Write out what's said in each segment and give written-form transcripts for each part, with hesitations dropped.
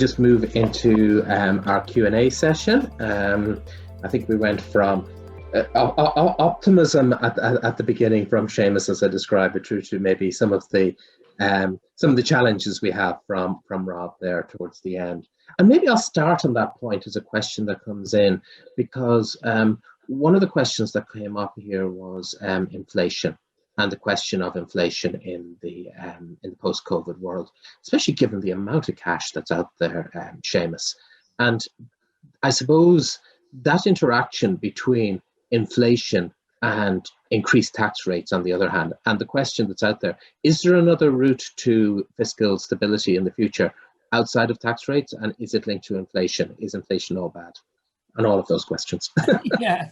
just move into our Q&A session. I think we went from optimism at the beginning from Seamus, as I described it, through to maybe some of the challenges we have from Rob there towards the end. And maybe I'll start on that point as a question that comes in, because one of the questions that came up here was inflation, and the question of inflation in the post-COVID world, especially given the amount of cash that's out there, Seamus. And I suppose that interaction between inflation and increased tax rates on the other hand, and the question that's out there, is there another route to fiscal stability in the future outside of tax rates, and is it linked to inflation? Is inflation all bad? And all of those questions. yeah,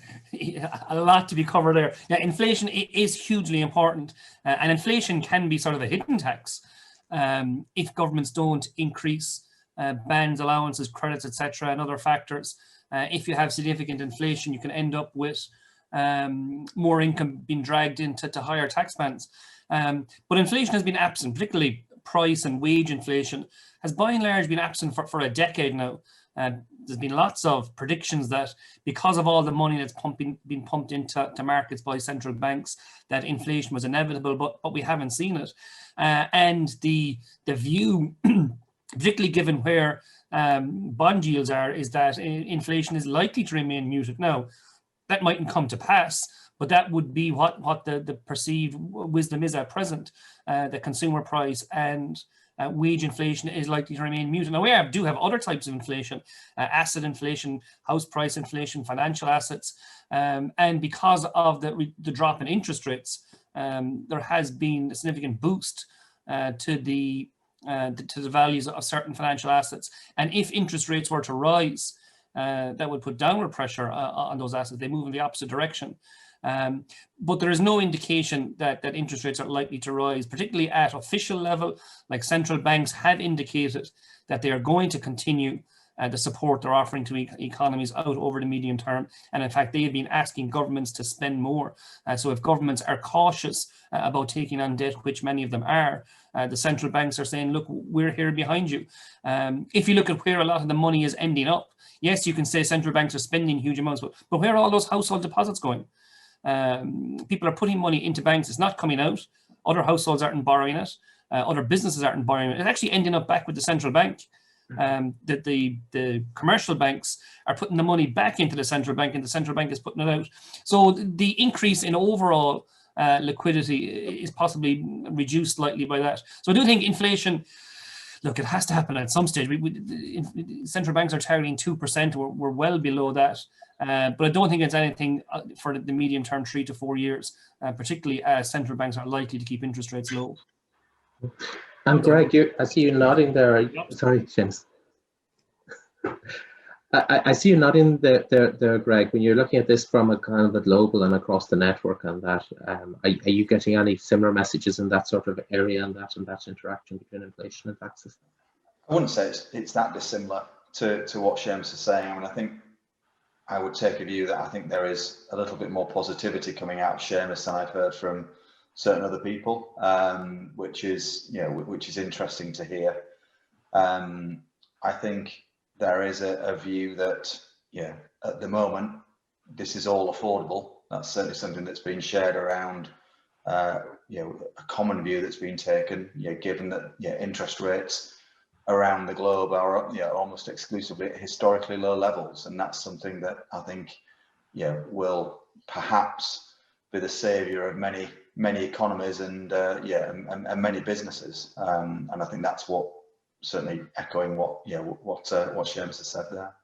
a lot to be covered there. Yeah, inflation is hugely important, and inflation can be sort of a hidden tax if governments don't increase bans, allowances, credits, etc., and other factors. If you have significant inflation, you can end up with more income being dragged into higher tax bands. But inflation has been absent, particularly price and wage inflation, has by and large been absent for a decade now. There's been lots of predictions that because of all the money that's being pumped into markets by central banks, that inflation was inevitable, but we haven't seen it. And the view, particularly given where bond yields are, is that inflation is likely to remain muted. Now, that mightn't come to pass, but that would be what the perceived wisdom is at present. The consumer price and wage inflation is likely to remain muted. Now, we do have other types of inflation, asset inflation, house price inflation, financial assets, and because of the drop in interest rates, there has been a significant boost to the values of certain financial assets. And if interest rates were to rise, that would put downward pressure on those assets. They move in the opposite direction. But there is no indication that interest rates are likely to rise, particularly at official level. Like central banks have indicated that they are going to continue the support they're offering to economies out over the medium term. And in fact, they have been asking governments to spend more. So if governments are cautious about taking on debt, which many of them are, the central banks are saying, look, we're here behind you. If you look at where a lot of the money is ending up, yes, you can say central banks are spending huge amounts, but where are all those household deposits going? People are putting money into banks. It's not coming out. Other households aren't borrowing it. Other businesses aren't borrowing it. It's actually ending up back with the central bank. That the commercial banks are putting the money back into the central bank, and the central bank is putting it out. So the increase in overall liquidity is possibly reduced slightly by that. So I do think inflation, look, it has to happen at some stage. Central banks are targeting 2%. We're well below that. But I don't think it's anything for the medium term, 3 to 4 years, particularly as central banks are likely to keep interest rates low. And Greg, I see you nodding there. Yep. Sorry, James. I see you nodding there, Greg. When you're looking at this from a kind of a global and across the network and that, are you getting any similar messages in that sort of area and that interaction between inflation and taxes? I wouldn't say it's that dissimilar to what Seamus is saying. I mean, I think I would take a view that I think there is a little bit more positivity coming out of Seamus than I've heard from certain other people, which is interesting to hear. I think there is a view that at the moment this is all affordable. That's certainly something that's been shared around. A common view that's been taken. Given that interest rates around the globe are almost exclusively at historically low levels, and that's something that I think will perhaps be the saviour of many economies and many businesses, and I think that's what certainly echoing what Seamus has said there.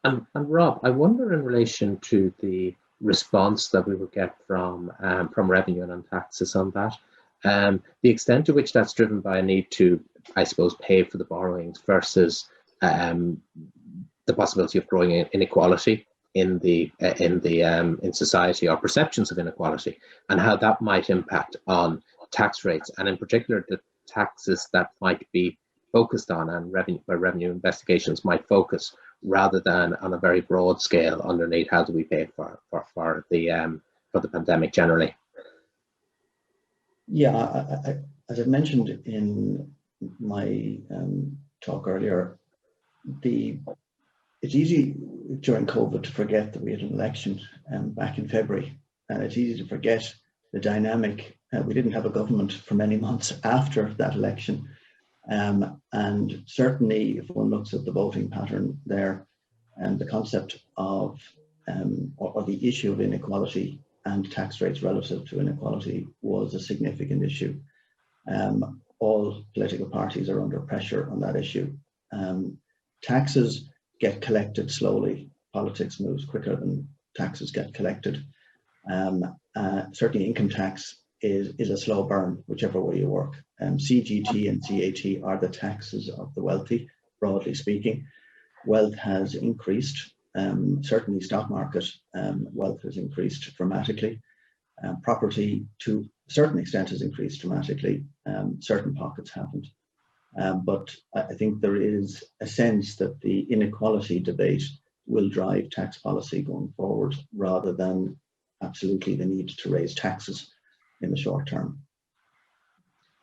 And Rob, I wonder in relation to the response that we would get from revenue and taxes on that, the extent to which that's driven by a need to, I suppose, pay for the borrowings versus the possibility of growing inequality in society, or perceptions of inequality, and how that might impact on tax rates, and in particular the taxes that might be focused on and revenue investigations might focus, rather than on a very broad scale underneath how do we pay for the pandemic generally. Yeah, as I mentioned in my talk earlier, it's easy during COVID to forget that we had an election back in February, and it's easy to forget the dynamic. We didn't have a government for many months after that election, and certainly if one looks at the voting pattern there, and the concept of or the issue of inequality and tax rates relative to inequality was a significant issue. All political parties are under pressure on that issue. Taxes get collected slowly. Politics moves quicker than taxes get collected. Certainly income tax is a slow burn, whichever way you work. CGT and CAT are the taxes of the wealthy, broadly speaking. Wealth has increased. Certainly stock market wealth has increased dramatically. Property to a certain extent has increased dramatically. Certain pockets haven't. But I think there is a sense that the inequality debate will drive tax policy going forward rather than absolutely the need to raise taxes in the short term.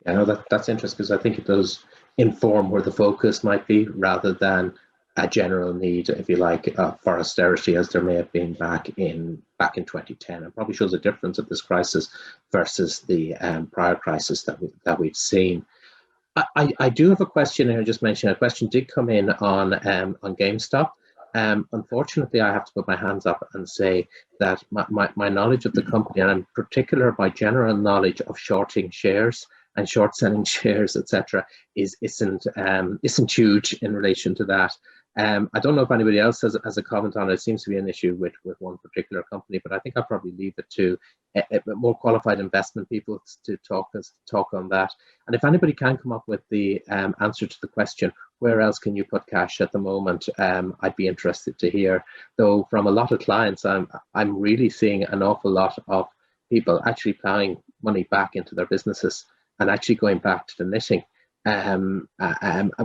I know that's interesting because I think it does inform where the focus might be rather than a general need, if you like, for austerity, as there may have been back in 2010. It probably shows a difference of this crisis versus the prior crisis that we've seen. I do have a question here. Just mentioned a question did come in on Gamestop. Unfortunately, I have to put my hands up and say that my knowledge of the company, and in particular my general knowledge of shorting shares and short selling shares, etc., isn't huge in relation to that. I don't know if anybody else has a comment on it. It seems to be an issue with one particular company, but I think I'll probably leave it to more qualified investment people to talk on that. And if anybody can come up with the answer to the question, where else can you put cash at the moment? I'd be interested to hear. Though from a lot of clients, I'm really seeing an awful lot of people actually plowing money back into their businesses and actually going back to the knitting,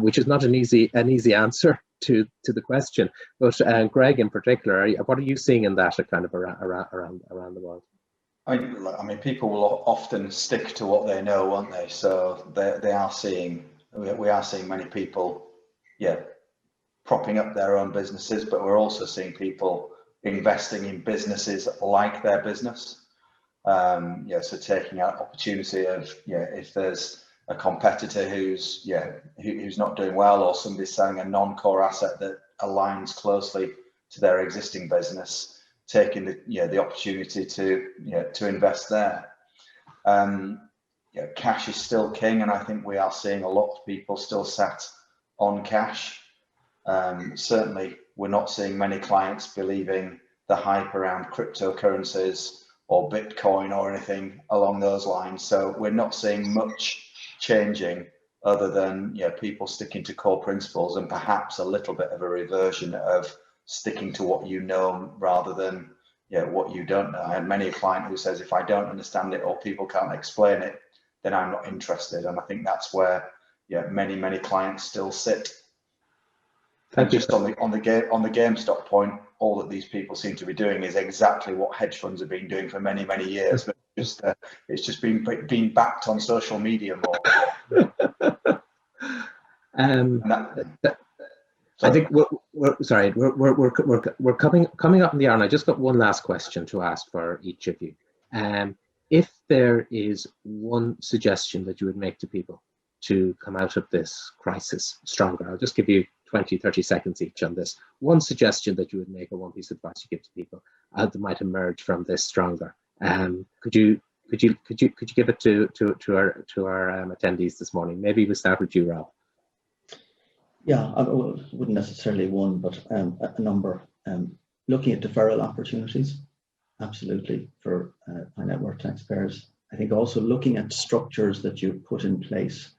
which is not an easy answer to the question. But Greg, in particular, what are you seeing in that kind of around the world? I mean, people will often stick to what they know, won't they? So we are seeing many people, propping up their own businesses, but we're also seeing people investing in businesses like their business. So taking out opportunity of, if there's a competitor who's not doing well, or somebody's selling a non-core asset that aligns closely to their existing business, taking the opportunity to invest there. Cash is still king, and I think we are seeing a lot of people still sat on cash. Certainly, we're not seeing many clients believing the hype around cryptocurrencies or Bitcoin or anything along those lines. So we're not seeing much changing other than people sticking to core principles and perhaps a little bit of a reversion of sticking to what you know rather than what you don't know. I had many a client who says, if I don't understand it or people can't explain it, then I'm not interested. And I think that's where many clients still sit. And just on the GameStop point, all that these people seem to be doing is exactly what hedge funds have been doing for many years. But it's just been backed on social media more. I think we're coming up in the hour, and I just got one last question to ask for each of you. If there is one suggestion that you would make to people to come out of this crisis stronger, I'll just give you 20-30 seconds each on this. One suggestion that you would make, or one piece of advice you give to people that might emerge from this stronger. Could you give it to our attendees this morning? Maybe we'll start with you, Rob. Yeah, I wouldn't necessarily one, but a number. Looking at deferral opportunities, absolutely, for high net worth taxpayers. I think also looking at structures that you put in place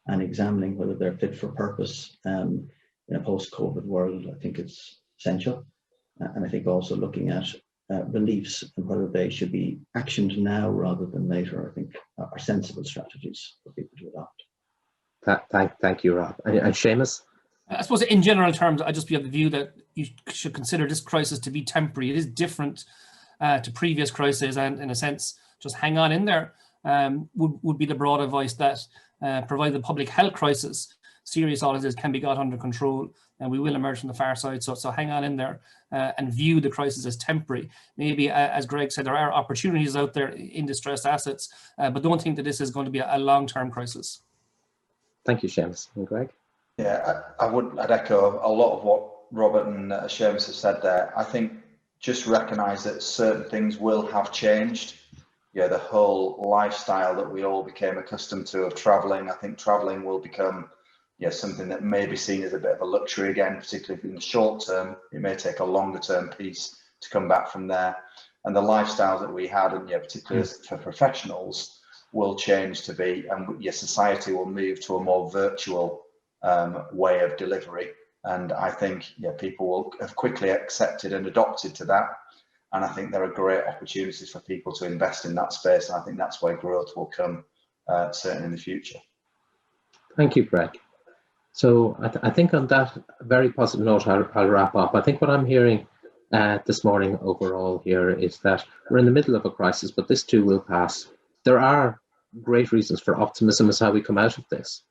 and examining whether they're fit for purpose in a post-COVID world, I think it's essential. And I think also looking at reliefs and whether they should be actioned now rather than later, I think are sensible strategies for people to adopt. Thank you, Rob. And Seamus? I suppose in general terms, I just be of the view that you should consider this crisis to be temporary. It is different to previous crises, and in a sense, just hang on in there would be the broad advice, that provided the public health crisis, serious audits can be got under control, and we will emerge from the far side. So hang on in there and view the crisis as temporary. Maybe, as Greg said, there are opportunities out there in distressed assets, but don't think that this is going to be a long-term crisis. Thank you, Seamus. And Greg? Yeah, I'd echo a lot of what Robert and Seamus have said there. I think just recognise that certain things will have changed. Yeah, the whole lifestyle that we all became accustomed to of travelling, I think travelling will become something that may be seen as a bit of a luxury again, particularly in the short term. It may take a longer term piece to come back from there. And the lifestyle that we had, and particularly for professionals, will change to be, and society will move to a more virtual way of delivery. And I think people will have quickly accepted and adopted to that. And I think there are great opportunities for people to invest in that space. And I think that's where growth will come, certainly in the future. Thank you, Greg. So I think on that very positive note, I'll wrap up. I think what I'm hearing this morning overall here is that we're in the middle of a crisis, but this too will pass. There are great reasons for optimism as how we come out of this.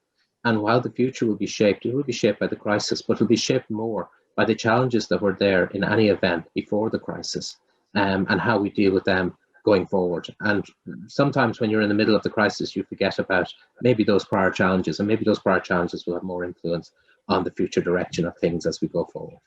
And while the future will be shaped, it will be shaped by the crisis, but it'll be shaped more by the challenges that were there in any event before the crisis, and how we deal with them going forward. And sometimes when you're in the middle of the crisis, you forget about maybe those prior challenges, and maybe those prior challenges will have more influence on the future direction of things as we go forward.